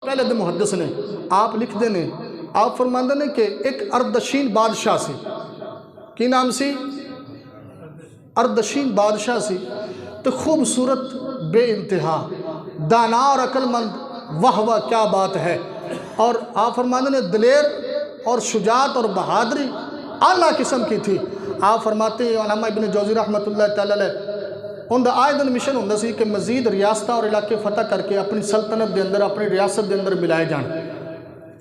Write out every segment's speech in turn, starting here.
پہلے دے محدث نے آپ لکھ دینے آپ فرماندے نے کہ ایک اردشین بادشاہ سی کی نام سی اردشین بادشاہ سی تو خوبصورت بے انتہا دانا اور عقل مند واہ واہ کیا بات ہے اور آپ فرماندے نے دلیر اور شجاعت اور بہادری اعلیٰ قسم کی تھی آپ فرماتے ہیں علامہ ابن جوزی رحمۃ اللہ تعالی علیہ ان دا آئے دن مشن ہوں سی کہ مزید ریاستہ اور علاقے فتح کر کے اپنی سلطنت دے اندر اپنی ریاست دے اندر ملائے جان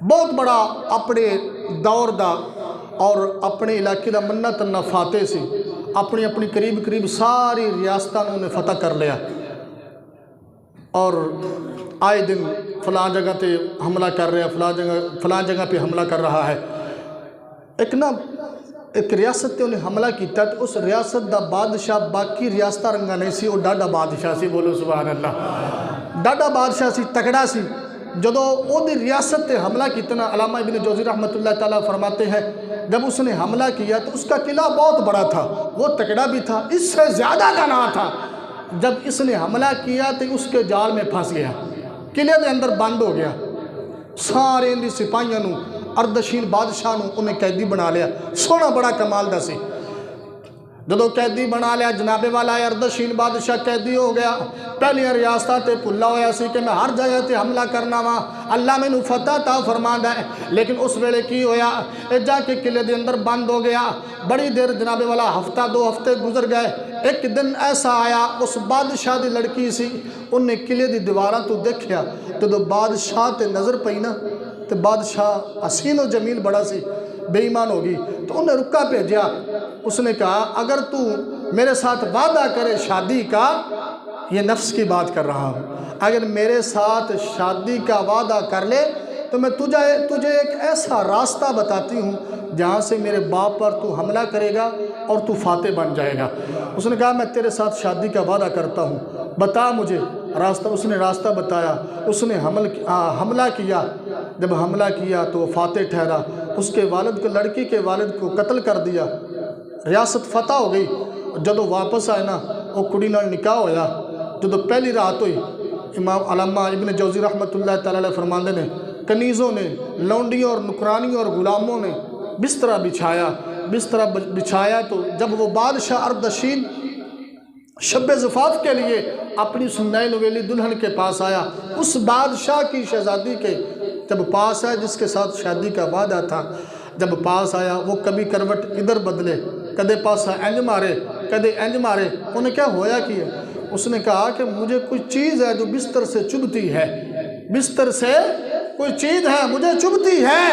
بہت بڑا اپنے دور دا اور اپنے علاقے دا منہ تنہ فاتح سی اپنی اپنی قریب قریب ساری ریاستوں نے فتح کر لیا اور آئے دن فلاں جگہ تے حملہ کر رہا فلاں جگہ پہ حملہ کر رہا ہے ایک ریاست تے انہیں حملہ کیتا تو اس ریاست دا بادشاہ باقی ریاستہ رنگا نہیں سی وہ ڈاڈا بادشاہ سی بولو سبحان اللہ ڈاڈا بادشاہ سی تکڑا سی جدو وہ دی ریاست تے حملہ کیتنا علامہ ابن جوزی رحمۃ اللہ تعالیٰ فرماتے ہیں جب اس نے حملہ کیا تو اس کا قلعہ بہت بڑا تھا وہ تکڑا بھی تھا اس سے زیادہ دانا تھا جب اس نے حملہ کیا تو اس کے جال میں پھنس گیا قلعے دے اندر بند ہو گیا سارے اندی سپاہیاں نو اردشین بادشاہ نو انہیں قیدی بنا لیا سونا بڑا کمال دا سی جدو قیدی بنا لیا جناب والا اردشین بادشاہ قیدی ہو گیا پہلی ریاستہ تے پھلا ہویا سی کہ میں ہر جگہ تے حملہ کرنا وا اللہ میں نو فتح تا فرماندا ہے لیکن اس ویلے کی ہویا جا کے قلعے دے اندر بند ہو گیا بڑی دیر جناب والا ہفتہ 2 ہفتے گزر گئے ایک دن ایسا آیا اس بادشاہ دی لڑکی سی انہیں قلعے دی دیواراں تو دیکھیا تو بادشاہ تے نظر پئی نا تو بادشاہ حسین و جمیل بڑا سی بے ایمان ہوگی تو انہیں رکا بھیجا اس نے کہا اگر تو میرے ساتھ وعدہ کرے شادی کا یہ نفس کی بات کر رہا ہوں اگر میرے ساتھ شادی کا وعدہ کر لے تو میں تجھے ایک ایسا راستہ بتاتی ہوں جہاں سے میرے باپ پر تو حملہ کرے گا اور تو فاتح بن جائے گا اس نے کہا میں تیرے ساتھ شادی کا وعدہ کرتا ہوں بتا مجھے راستہ اس نے راستہ بتایا اس نے حملہ کیا جب حملہ کیا تو فاتح ٹھہرا اس کے والد کو لڑکی کے والد کو قتل کر دیا ریاست فتح ہو گئی جدو واپس آئے نا وہ کڑی نال نکاح ہویا جدو پہلی رات ہوئی امام علامہ ابن جوزی رحمۃ اللہ تعالی علیہ فرماندے نے کنیزوں نے لونڈیوں اور نکرانیوں اور غلاموں نے بسترہ بچھایا تو جب وہ بادشاہ اردشین شب زفاف کے لیے اپنی سنائی نویلی دلہن کے پاس آیا اس بادشاہ کی شہزادی کے جب پاس آیا جس کے ساتھ شادی کا وعدہ تھا جب پاس آیا وہ کبھی کروٹ ادھر بدلے کدے پاسا اینج مارے کدے اینج مارے انہیں کیا ہویا کیا اس نے کہا کہ مجھے کوئی چیز ہے جو بستر سے چبھتی ہے بستر سے کوئی چیز ہے مجھے چبھتی ہے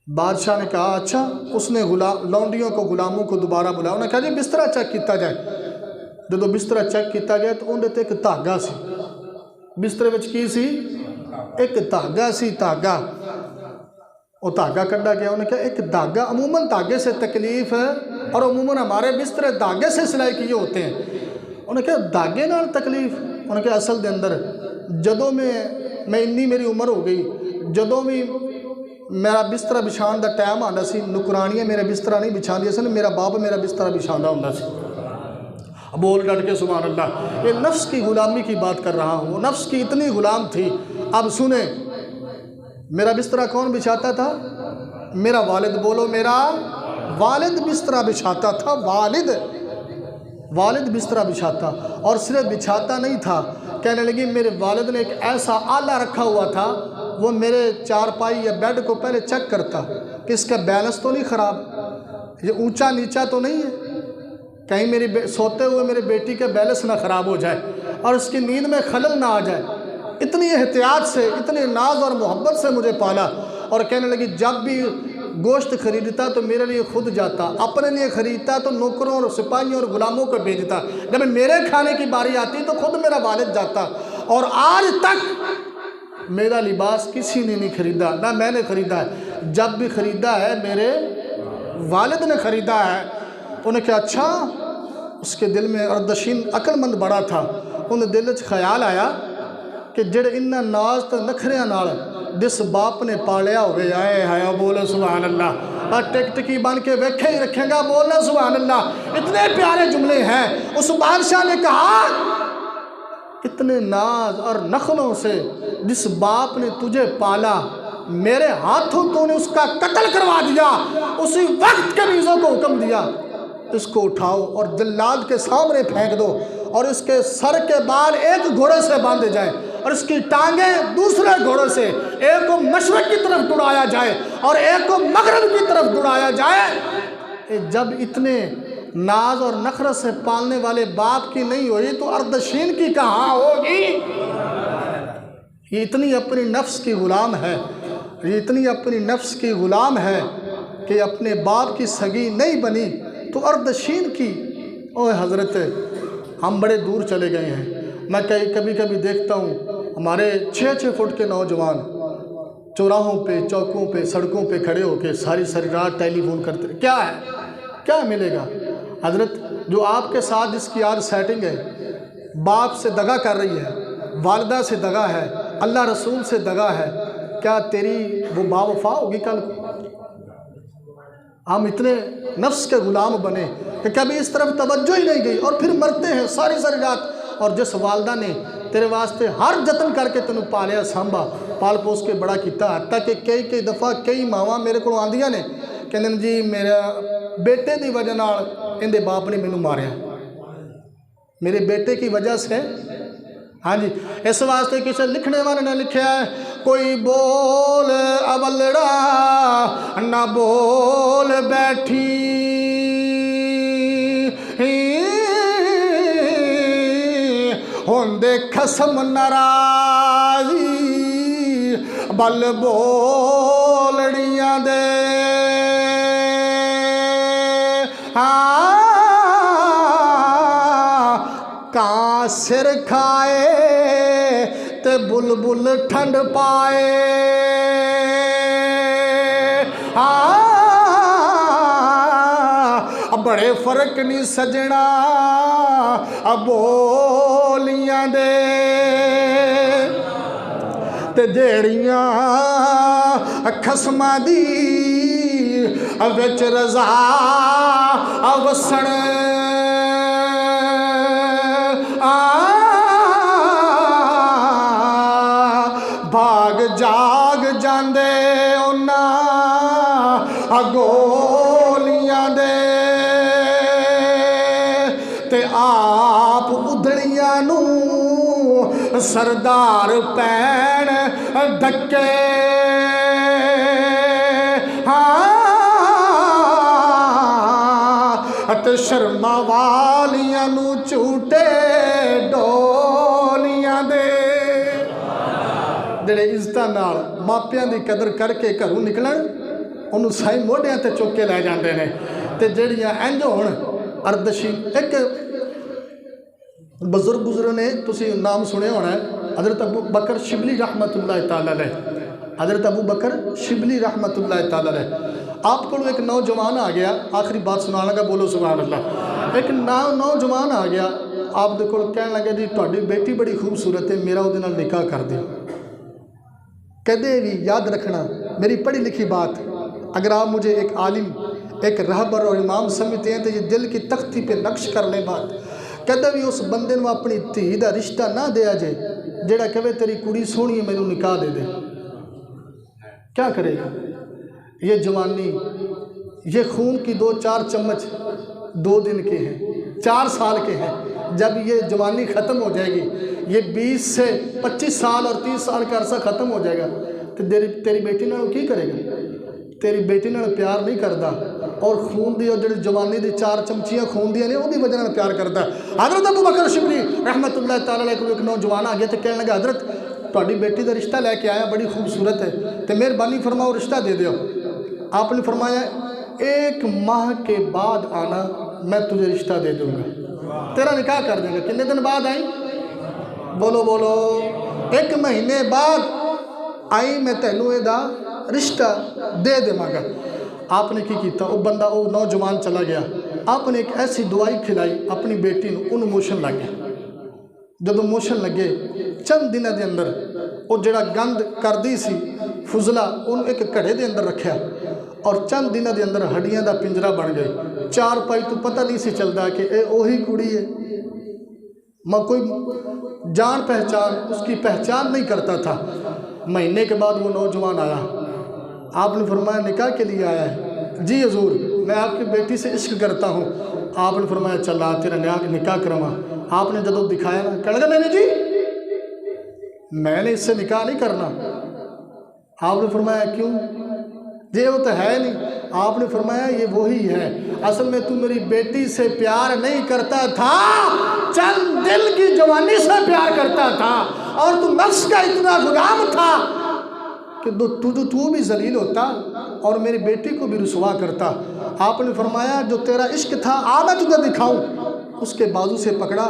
بادشاہ نے کہا اچھا اس نے لونڈیوں کو غلاموں کو دوبارہ بلایا انہوں نے کہا جی بسترہ چیک کیتا جائے جدو بسترہ چیک کیتا گیا تو اندر تے ایک دھاگا سی بسترے وچ کی سی ایک دھاگا سی دھاگا وہ دھاگا کڈا گیا انہوں نے کہا ایک دھاگا عموماً دھاگے سے تکلیف ہے اور عموماً ہمارے بسترے دھاگے سے سلائی کیے ہوتے ہیں انہوں نے کہا دھاگے نال تکلیف انہوں نے کہا اصل دے اندر جدوں میں انی میری عمر ہو گئی جدوں بھی میرا بسترہ بچھان دا ٹائم آندا سی نکرانیاں میرے بسترہ نہیں بچھان دیا سن میرا باپ میرا بسترہ بچھان دا ہوندا سی بول ڈٹ کے سبحان اللہ یہ نفس کی غلامی کی بات کر رہا ہوں نفس کی اتنی غلام تھی اب سنیں میرا بسترہ کون بچھاتا تھا میرا والد بولو میرا والد بسترہ بچھاتا تھا والد بسترہ بچھاتا اور صرف بچھاتا نہیں تھا کہنے لگی میرے والد نے ایک ایسا آلہ رکھا ہوا تھا وہ میرے چارپائی یا بیڈ کو پہلے چیک کرتا کہ اس کا بیلنس تو نہیں خراب یہ اونچا نیچا تو نہیں ہے کہیں سوتے ہوئے میرے بیٹی کا بیلنس نہ خراب ہو جائے اور اس کی نیند میں خلل نہ آ جائے اتنی احتیاط سے اتنے ناز اور محبت سے مجھے پالا اور کہنے لگی جب بھی گوشت خریدتا تو میرے لیے خود جاتا اپنے لیے خریدتا تو نوکروں اور سپاہیوں اور غلاموں کو بھیجتا جب میرے کھانے کی باری آتی تو خود میرا والد جاتا اور آج تک میرا لباس کسی نے نہیں خریدا نہ میں نے خریدا ہے جب بھی خریدا ہے میرے والد نے خریدا ہے انہیں کہا اچھا اس کے دل میں اردشین عقل مند بڑا تھا انہیں دل میں خیال آیا کہ جڑے انہاں ناز تے نخریاں نال جس باپ نے پالیا ہوئے آئے ہایا بولو سبحان اللہ اور ٹک ٹکی بن کے ویکھے ہی رکھیں گا بولنا سبحان اللہ اتنے پیارے جملے ہیں اس بادشاہ نے کہا اتنے ناز اور نخلوں سے جس باپ نے تجھے پالا، میرے ہاتھوں تو نے اس کا قتل کروا دیا، اسی وقت کنیزوں کو حکم دیا اس کو اٹھاؤ اور جلاد کے سامنے پھینک دو، اور اس کے سر کے بال ایک گھوڑے سے باندھے جائیں اور اس کی ٹانگیں دوسرے گھوڑے سے، ایک کو مشرق کی طرف دوڑایا جائے اور ایک کو مغرب کی طرف دوڑایا جائے۔ جب اتنے ناز اور نخرت سے پالنے والے باپ کی نہیں ہوئی تو اردشین کی کہاں ہوگی؟ یہ اتنی اپنی نفس کی غلام ہے، یہ اتنی اپنی نفس کی غلام ہے کہ اپنے باپ کی سگی نہیں بنی تو اردشین کی۔ اوہ حضرت، ہم بڑے دور چلے گئے ہیں۔ میں کبھی کبھی دیکھتا ہوں ہمارے 6-6 فٹ کے نوجوان چوراہوں پہ، چوکوں پہ، سڑکوں پہ کھڑے ہو کے ساری رات ٹیلی فون کرتے ہیں۔ کیا ہے؟ کیا ملے گا؟ حضرت، جو آپ کے ساتھ جس کی آج سیٹنگ ہے، باپ سے دغا کر رہی ہے، والدہ سے دغا ہے، اللہ رسول سے دغا ہے، کیا تیری وہ باوفا ہوگی کل کو؟ ہم اتنے نفس کے غلام بنے کہ کبھی اس طرف توجہ ہی نہیں گئی، اور پھر مرتے ہیں ساری رات۔ اور جس والدہ نے تیرے واسطے ہر جتن کر کے تینوں پالیا، سانبا، پال پوس کے بڑا کیتا، حتیٰ کہ کئی دفعہ کئی ماواں میرے کو آندیاں نے کہ جی میرا بیٹے دی وجہ نال اندے باپ نے مینوں ماریا، میرے بیٹے کی وجہ سے۔ ہاں جی، اس واسطے کسی لکھنے والے نے لکھیا ہے، کوئی بول اولڑا نہ بول بیٹھی، ہوندے خصم ناراضی بل بولڑیاں دے، کان سر کھائے تے بلبل ٹھنڈ پائے، بڑے فرق نہیں سجنا بولیاں دے، تے جیڑیاں خصماں دی وچ رضا وسن، بھاگ جاگ جاندے انہاں گولیاں دے، تے آپ ادھڑیاں نو سردار پین ڈکے، تے شرما والیاں نو چوٹے ڈولیاں دے۔ جڑے عزتاں نال ماپیاں دی قدر کر کے گھروں نکلن، انہوں سائی موڈیاں تے چک کے لے جاندے نے، تے جڑیاں انج ہون اردشی۔ ایک بزرگ گزرے نے، تسی نام سنے ہونا ہے، حضرت ابو بکر شبلی رحمت اللہ تعالیٰ علیہ، حضرت ابو بکر شبلی رحمت اللہ تعالیٰ علیہ۔ آپ کو ایک نوجوان آ گیا، آخری بات سنانا گا، بولو سبحان اللہ۔ ایک نوجوان آ گیا آپ دے کول، کہنے لگا جی تہاڈی بیٹی بڑی خوبصورت ہے، میرا وہ نال نکاح کر دے۔ کدے بھی یاد رکھنا میری پڑھی لکھی بات، اگر آپ مجھے ایک عالم، ایک رہبر اور امام سمجھتے ہیں تو یہ دل کی تختی پہ نقش کر لیں بات، کدے بھی اس بندے نو اپنی دھی دا رشتہ نہ دیا جے جیڑا کہے تیری کڑی سونی ہے مینوں نکاح دے دے۔ کیا کرے گا؟ یہ جوانی، یہ خون کی 2-4 چمچ 2 دن کے ہیں، 4 سال کے ہیں، جب یہ جوانی ختم ہو جائے گی، یہ 20 سے 25 سال اور 30 سال کا عرصہ ختم ہو جائے گا، تو تیری بیٹی نال کی کرے گا؟ تیری بیٹی نال پیار نہیں کردا، اور خون دی اور جڑی جوانی دی 4 چمچیاں خون دیاں نے وہ دی وجہ نال پیار کردا۔ حضرت ابو بکر شبلی رحمت اللہ تعالیٰ علیہ کو ایک نوجوان آ گیا تو کہنے لگا حضرت تہاڈی بیٹی دا رشتہ لے کے آیا، بڑی خوبصورت ہے، تو مہربانی فرماؤ رشتہ دے دیو۔ آپ نے فرمایا 1 ماہ کے بعد آنا، میں تجھے رشتہ دے دوں گا، تیرا نکاح کر دیں گا۔ کتنے دن بعد آئی؟ بولو بولو۔ 1 مہینے بعد آئی، میں تینوں دا رشتہ دے دوں گا۔ آپ نے کی کیتا؟ وہ بندہ، وہ نوجوان چلا گیا، آپ نے ایک ایسی دوائی کھلائی اپنی بیٹی نو، انہوں موشن لگ گیا۔ جب موشن لگے چند دنوں دے اندر وہ جڑا گند کردی سی فضلہ انہوں ایک کڑے دے اندر رکھیا، اور چند دنوں دے اندر ہڈیاں دا پنجرہ بن گئے، 4 پائی تو پتہ نہیں سی چلدا کہ اے اوہی کڑی ہے۔ میں کوئی جان پہچان اس کی پہچان نہیں کرتا تھا۔ مہینے کے بعد وہ نوجوان آیا، آپ نے فرمایا نکاح کے لیے آیا ہے؟ جی حضور میں آپ کی بیٹی سے عشق کرتا ہوں۔ آپ نے فرمایا چلا تیرا نکاح کروا۔ آپ نے جدو دکھایا نا کہنے لگا نہیں جی میں نے اس سے نکاح نہیں کرنا۔ آپ نے فرمایا کیوں؟ جی وہ تو ہے نہیں۔ آپ نے فرمایا یہ وہی ہے، اصل میں تو میری بیٹی سے پیار نہیں کرتا تھا، چند دل کی جوانی سے پیار کرتا تھا، اور تو نفس کا اتنا غلام تھا کہ تو بھی ذلیل ہوتا اور میری بیٹی کو بھی رسوا کرتا۔ آپ نے فرمایا جو تیرا عشق تھا آ میں تجھے دکھاؤں۔ اس کے بازو سے پکڑا،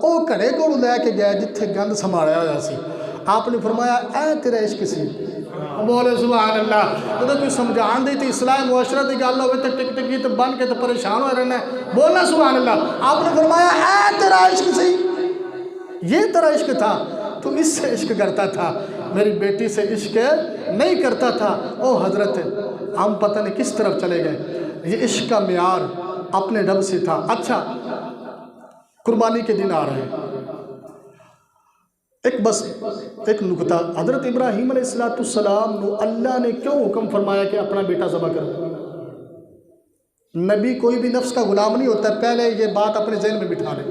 او کڑے کو لے کے گیا جتھے گند سنبھالیا ہوا سی۔ آپ نے فرمایا اے تیرا عشق سی، بولے سبحان اللہ۔ تو کوئی سمجھان دی تھی اصلاح معاشرہ دی گل ہوئے تو ٹک ٹکی تو بن کے تو پریشان ہو رہنا ہے، بولنا سبحان اللہ۔ آپ نے فرمایا اے تیرا عشق سی، یہ تیرا عشق تھا، تو اس سے عشق کرتا تھا، میری بیٹی سے عشق نہیں کرتا تھا۔ او حضرت ہم پتہ نہیں کس طرف چلے گئے۔ یہ عشق کا معیار اپنے رب سے تھا۔ اچھا قربانی کے دن آ رہے ہیں، ایک نکتہ، حضرت ابراہیم علیہ السلام نو اللہ نے کیوں حکم فرمایا کہ اپنا بیٹا ذبح کرو؟ نبی کوئی بھی نفس کا غلام نہیں ہوتا، پہلے یہ بات اپنے ذہن میں بٹھا لیں۔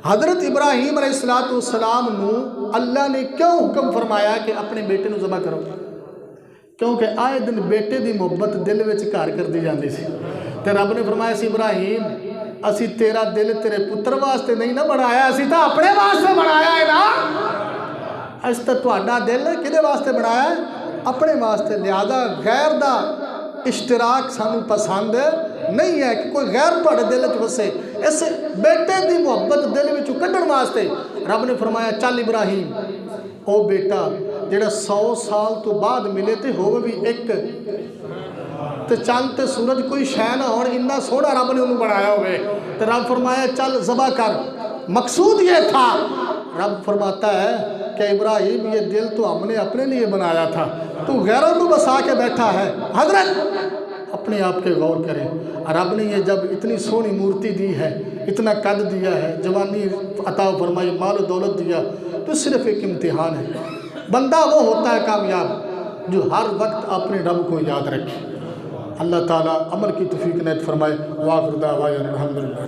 حضرت ابراہیم علیہ السلام نو اللہ نے کیوں حکم فرمایا کہ اپنے بیٹے نو ذبح کرو؟ کیونکہ آئے دن بیٹے دی محبت دل وچ گھر کر دی جاندی سی، تے رب نے فرمایا سی ابراہیم اسی تیرا دل تیرے پتر واسطے نہیں نہ بنایا، اسی تا اپنے واسطے بنایا ہے نا۔ اس تا تہاڈا دل کدے واسطے بنایا ہے؟ اپنے واسطے۔ لہذا غیر دا اشتراک سانو پسند نہیں ہے کہ کوئی غیر تہاڈے دل وچ وسے۔ اس بیٹے دی محبت دل وچوں کڈن واسطے رب نے فرمایا چل ابراہیم او بیٹا جڑا 100 سال تو بعد ملے تے ہوئے بھی ایک تے چاند تے سورج کوئی شے نہ ہون، اتنا سونا رب نے انہوں بنایا ہوئے، تے رب فرمایا چل ذبح کر۔ مقصود یہ تھا، رب فرماتا ہے کہ ابراہیم یہ دل تو ہم نے اپنے لیے بنایا تھا، تو غیروں کو بسا کے بیٹھا ہے۔ حضرت اپنے آپ کے غور کریں، رب نے یہ جب اتنی سونی مورتی دی ہے، اتنا قد دیا ہے، جوانی عطا فرمائی، مال و دولت دیا، تو صرف ایک امتحان ہے۔ بندہ وہ ہوتا ہے کامیاب جو ہر وقت اپنے رب کو یاد رکھے۔ اللہ تعالیٰ عمل کی توفیق عنایت فرمائے۔ وآخر دعوانا الحمدللہ۔